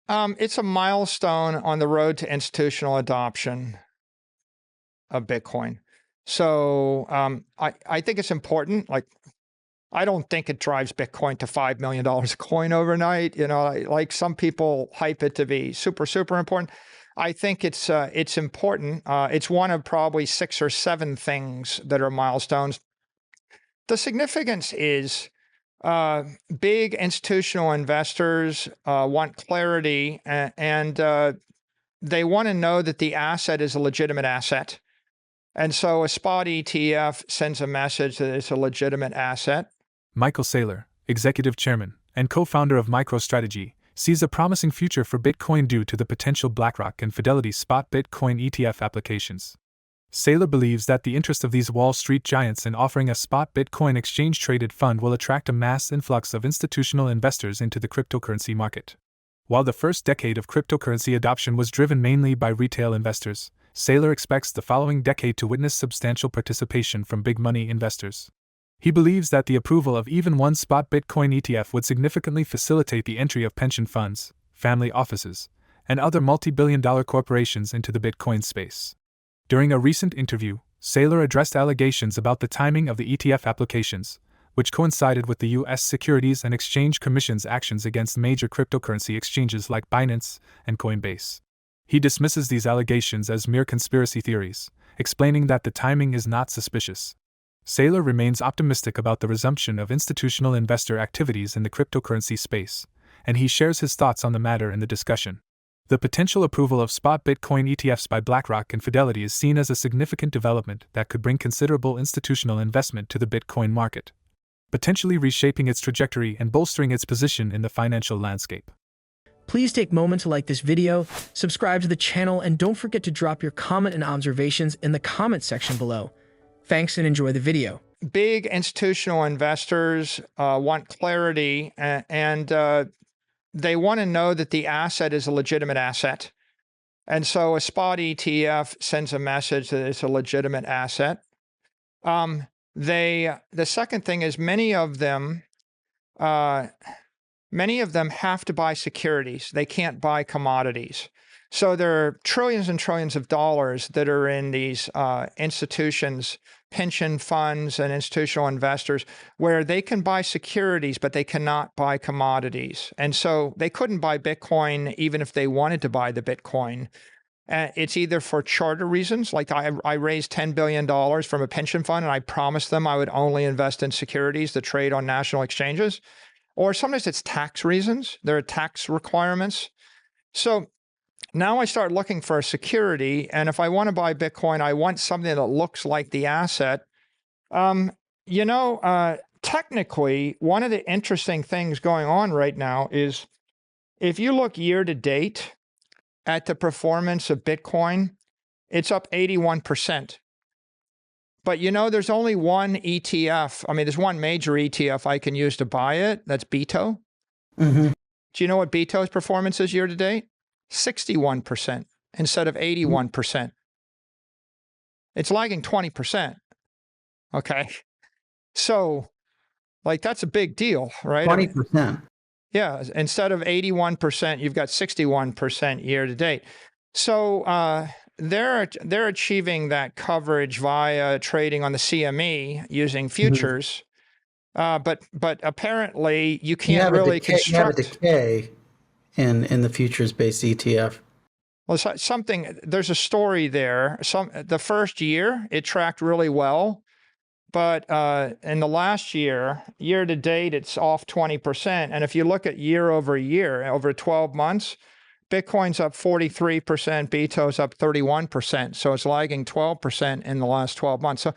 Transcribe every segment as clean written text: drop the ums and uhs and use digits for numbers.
It's a milestone on the road to institutional adoption of Bitcoin. So I think it's important. Like, I don't think it drives Bitcoin to $5 million a coin overnight. You know, like some people hype it to be super, super important. I think it's important. It's one of probably 6 or 7 things that are milestones. The significance is big institutional investors want clarity and they want to know that the asset is a legitimate asset. And so a spot ETF sends a message that it's a legitimate asset. Michael Saylor, executive chairman and co-founder of MicroStrategy, sees a promising future for Bitcoin due to the potential BlackRock and Fidelity spot Bitcoin ETF applications. Saylor believes that the interest of these Wall Street giants in offering a spot Bitcoin exchange-traded fund will attract a mass influx of institutional investors into the cryptocurrency market. While the first decade of cryptocurrency adoption was driven mainly by retail investors, Saylor expects the following decade to witness substantial participation from big money investors. He believes that the approval of even one spot Bitcoin ETF would significantly facilitate the entry of pension funds, family offices, and other multi-billion-dollar corporations into the Bitcoin space. During a recent interview, Saylor addressed allegations about the timing of the ETF applications, which coincided with the U.S. Securities and Exchange Commission's actions against major cryptocurrency exchanges like Binance and Coinbase. He dismisses these allegations as mere conspiracy theories, explaining that the timing is not suspicious. Saylor remains optimistic about the resumption of institutional investor activities in the cryptocurrency space, and he shares his thoughts on the matter in the discussion. The potential approval of spot Bitcoin ETFs by BlackRock and Fidelity is seen as a significant development that could bring considerable institutional investment to the Bitcoin market, potentially reshaping its trajectory and bolstering its position in the financial landscape. Please take a moment to like this video, subscribe to the channel, and don't forget to drop your comment and observations in the comment section below. Thanks and enjoy the video. Big institutional investors want clarity and they want to know that the asset is a legitimate asset. And so a spot ETF sends a message that it's a legitimate asset. The second thing is many of them have to buy securities. They can't buy commodities. So there are trillions and trillions of dollars that are in these institutions, pension funds and institutional investors, where they can buy securities, but they cannot buy commodities. And so they couldn't buy Bitcoin even if they wanted to buy the Bitcoin. It's either for charter reasons, like I raised $10 billion from a pension fund and I promised them I would only invest in securities that trade on national exchanges, or sometimes it's tax reasons. There are tax requirements. So now I start looking for a security, and if I want to buy Bitcoin, I want something that looks like the asset. Technically, one of the interesting things going on right now is if you look year to date at the performance of Bitcoin, it's up 81%. But there's only one ETF. I mean, there's one major ETF I can use to buy it. That's BITO. Mm-hmm. Do you know what BITO's performance is year to date? 61% instead of 81%. It's lagging 20%. Okay. So, like, that's a big deal, right? 20%. Yeah. Instead of 81%, you've got 61% year to date. So, they're achieving that coverage via trading on the CME using futures. But apparently you can't really construct. You have a decay in the futures-based ETF. Well, there's a story there. The first year it tracked really well, but in the last year to date, it's off 20%. And if you look at year over year, over 12 months, Bitcoin's up 43%, BITO's up 31%. So it's lagging 12% in the last 12 months. So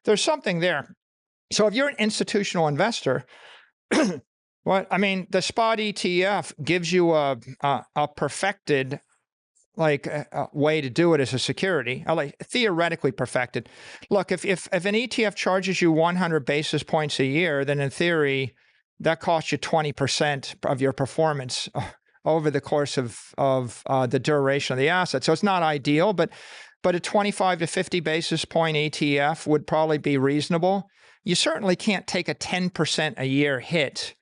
there's something there. So if you're an institutional investor, the spot ETF gives you a perfected way to do it as a security, like theoretically perfected. Look, if an ETF charges you 100 basis points a year, then in theory, that costs you 20% of your performance over the course of the duration of the asset. So it's not ideal, but a 25 to 50 basis point ETF would probably be reasonable. You certainly can't take a 10% a year hit,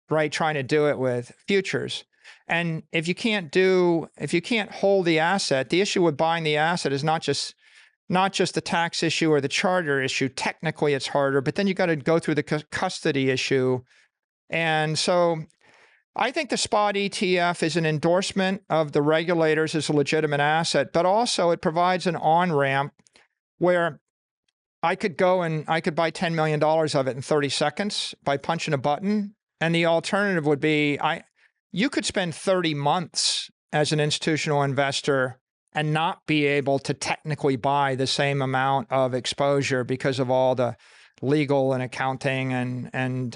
right, trying to do it with futures. And if you can't hold the asset, the issue with buying the asset is not just the tax issue or the charter issue. Technically, it's harder, but then you got to go through the custody issue. And so I think the spot ETF is an endorsement of the regulators as a legitimate asset, but also it provides an on-ramp where I could go and I could buy $10 million of it in 30 seconds by punching a button. And the alternative would be you could spend 30 months as an institutional investor and not be able to technically buy the same amount of exposure because of all the legal and accounting and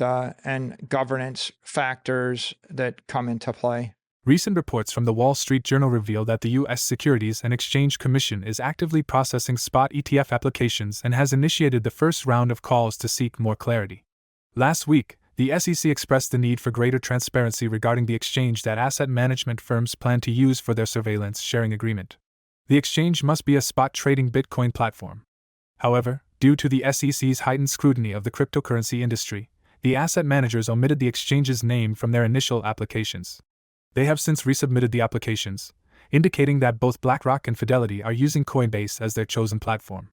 governance factors that come into play. Recent reports from the Wall Street Journal reveal that the U.S. Securities and Exchange Commission is actively processing spot ETF applications and has initiated the first round of calls to seek more clarity. Last week, the SEC expressed the need for greater transparency regarding the exchange that asset management firms plan to use for their surveillance sharing agreement. The exchange must be a spot trading Bitcoin platform. However, due to the SEC's heightened scrutiny of the cryptocurrency industry, the asset managers omitted the exchange's name from their initial applications. They have since resubmitted the applications, indicating that both BlackRock and Fidelity are using Coinbase as their chosen platform.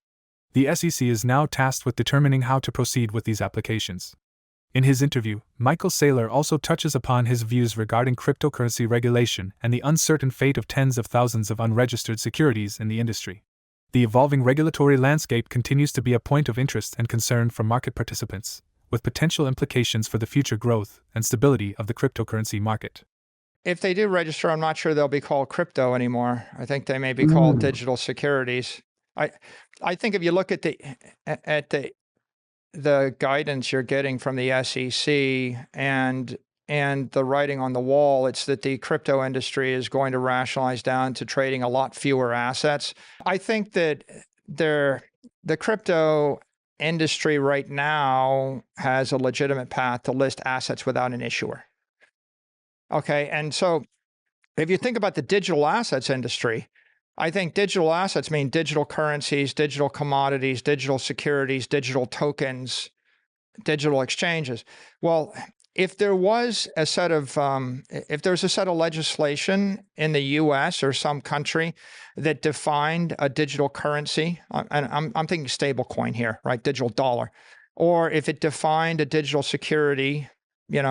The SEC is now tasked with determining how to proceed with these applications. In his interview, Michael Saylor also touches upon his views regarding cryptocurrency regulation and the uncertain fate of tens of thousands of unregistered securities in the industry. The evolving regulatory landscape continues to be a point of interest and concern for market participants, with potential implications for the future growth and stability of the cryptocurrency market. If they do register, I'm not sure they'll be called crypto anymore. I think they may be called digital securities. I think if you look at the guidance you're getting from the SEC and the writing on the wall, it's that the crypto industry is going to rationalize down to trading a lot fewer assets. I think that the crypto industry right now has a legitimate path to list assets without an issuer. Okay, and so if you think about the digital assets industry, I think digital assets mean digital currencies, digital commodities, digital securities, digital tokens, digital exchanges. Well, if there's a set of legislation in the U.S. or some country that defined a digital currency, and I'm thinking stable coin here, right? Digital dollar, or if it defined a digital security,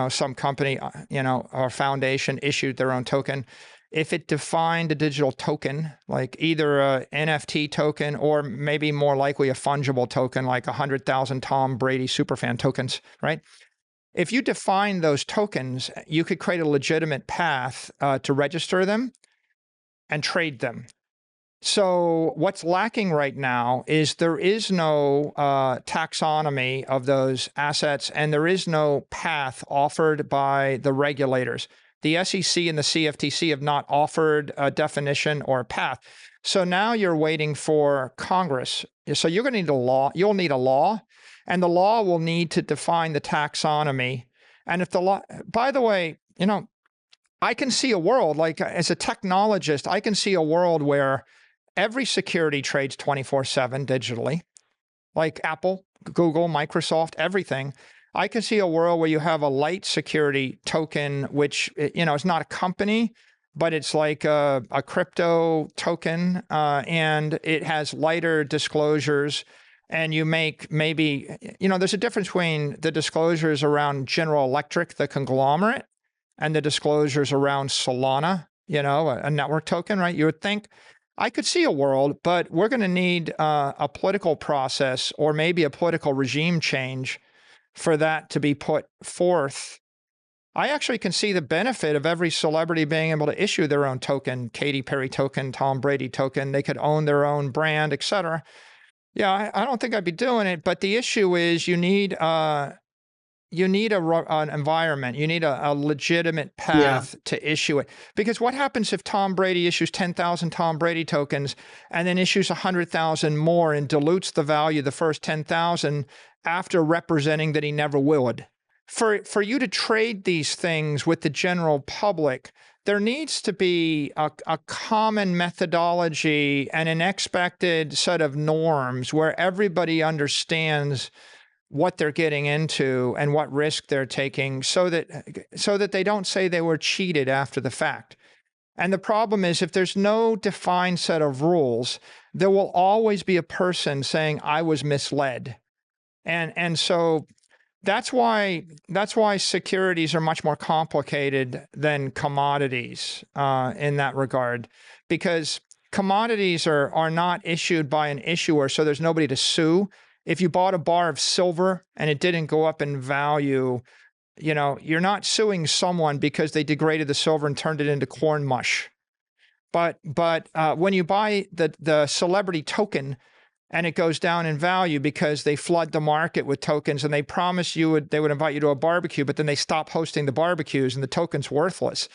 some company, or foundation issued their own token. If it defined a digital token, like either a NFT token or maybe more likely a fungible token, like 100,000 Tom Brady superfan tokens, right? If you define those tokens, you could create a legitimate path to register them and trade them. So what's lacking right now is there is no taxonomy of those assets, and there is no path offered by the regulators. The SEC and the CFTC have not offered a definition or a path. So now you're waiting for Congress. So you're going to need a law. You'll need a law, and the law will need to define the taxonomy. And if the law, by the way, I can see a world, like as a technologist, I can see a world where every security trades 24/7 digitally, like Apple, Google, Microsoft, everything. I can see a world where you have a light security token, which, is not a company, but it's like a crypto token, and it has lighter disclosures. And you make maybe, there's a difference between the disclosures around General Electric, the conglomerate, and the disclosures around Solana, a network token, right? You would think I could see a world, but we're going to need a political process or maybe a political regime change for that to be put forth. I actually can see the benefit of every celebrity being able to issue their own token, Katy Perry token, Tom Brady token. They could own their own brand, etc. Yeah, I don't think I'd be doing it, but the issue is you need an environment. You need a legitimate path to issue it. Because what happens if Tom Brady issues 10,000 Tom Brady tokens and then issues 100,000 more and dilutes the value of the first 10,000 after representing that he never would? For you to trade these things with the general public, there needs to be a common methodology and an expected set of norms where everybody understands what they're getting into and what risk they're taking so that they don't say they were cheated after the fact. And the problem is, if there's no defined set of rules, there will always be a person saying, I was misled. And so that's why securities are much more complicated than commodities in that regard, because commodities are not issued by an issuer, so there's nobody to sue. If you bought a bar of silver and it didn't go up in value, you're not suing someone because they degraded the silver and turned it into corn mush. But when you buy the celebrity token and it goes down in value because they flood the market with tokens and they promise they would invite you to a barbecue, but then they stop hosting the barbecues and the token's worthless,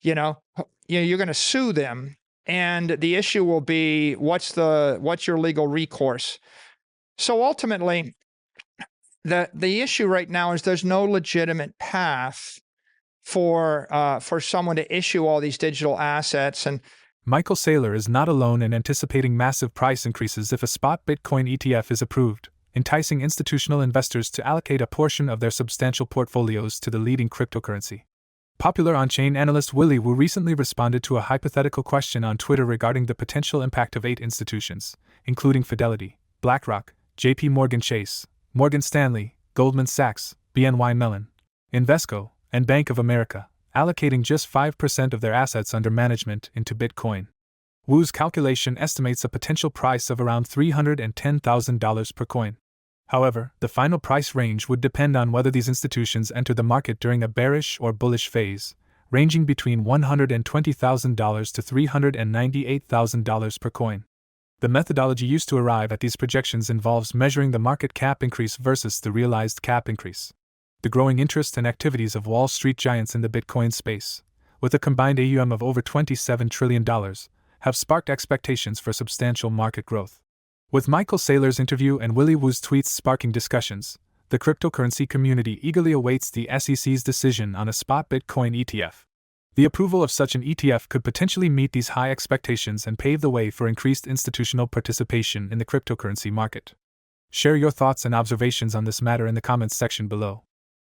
you're going to sue them. And the issue will be, what's your legal recourse? So ultimately, the issue right now is there's no legitimate path for someone to issue all these digital assets. And Michael Saylor is not alone in anticipating massive price increases if a spot Bitcoin ETF is approved, enticing institutional investors to allocate a portion of their substantial portfolios to the leading cryptocurrency. Popular on-chain analyst Willy Woo recently responded to a hypothetical question on Twitter regarding the potential impact of 8 institutions, including Fidelity, BlackRock, JP Morgan Chase, Morgan Stanley, Goldman Sachs, BNY Mellon, Invesco, and Bank of America, allocating just 5% of their assets under management into Bitcoin. Woo's calculation estimates a potential price of around $310,000 per coin. However, the final price range would depend on whether these institutions enter the market during a bearish or bullish phase, ranging between $120,000 to $398,000 per coin. The methodology used to arrive at these projections involves measuring the market cap increase versus the realized cap increase. The growing interest and activities of Wall Street giants in the Bitcoin space, with a combined AUM of over $27 trillion, have sparked expectations for substantial market growth. With Michael Saylor's interview and Willy Woo's tweets sparking discussions, the cryptocurrency community eagerly awaits the SEC's decision on a spot Bitcoin ETF. The approval of such an ETF could potentially meet these high expectations and pave the way for increased institutional participation in the cryptocurrency market. Share your thoughts and observations on this matter in the comments section below.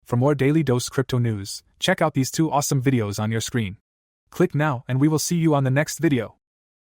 For more Daily Dose Crypto news, check out these 2 awesome videos on your screen. Click now and we will see you on the next video.